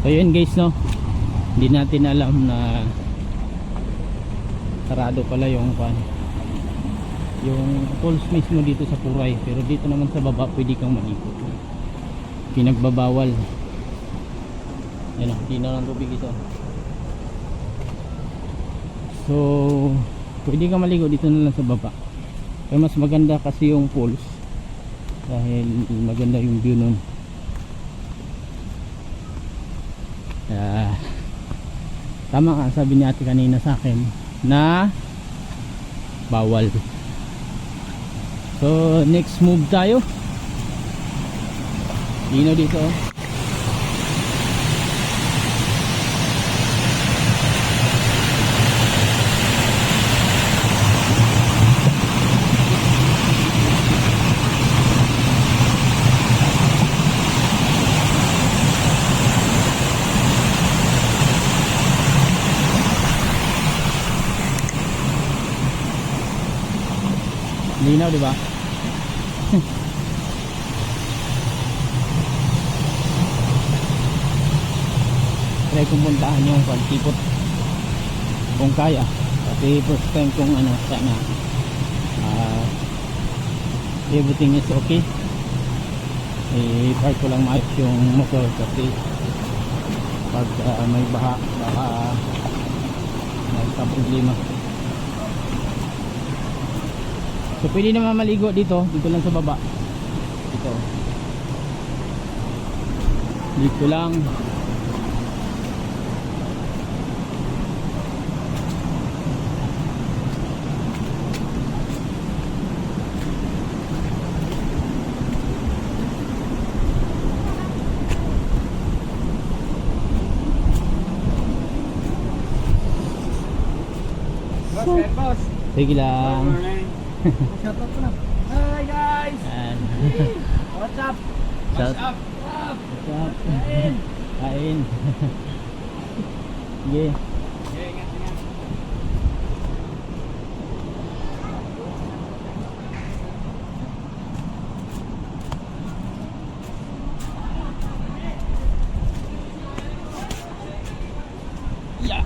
So yun guys, no, hindi natin alam na sarado pala yung falls mismo dito sa Puray, pero dito naman sa baba pwede kang maligo. Pinagbabawal. Yan o, hindi na lang tubig ito. So pwede kang maligo dito na lang sa baba. Pero mas maganda kasi yung falls dahil maganda yung view nun. Tama ka, sabi ni ate kanina sa akin na bawal. So next move tayo. Dino dito. Linaw, di ba? Try kong puntahan yung Pagtipot kung kaya, kasi first time kong sana everything is okay. I-park ko lang maayos yung motor kasi pag may baha baka magka-problema. So pwede naman maligo dito lang sa baba. Dito lang. Boss. Sige lang. Shout out ko na. Hi guys. What's up? What's up? Kain. Kain. Sige. Ingat. Yeah.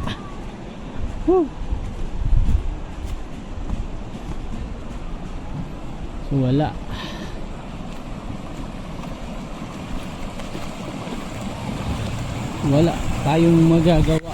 Woo. So wala tayong magagawa.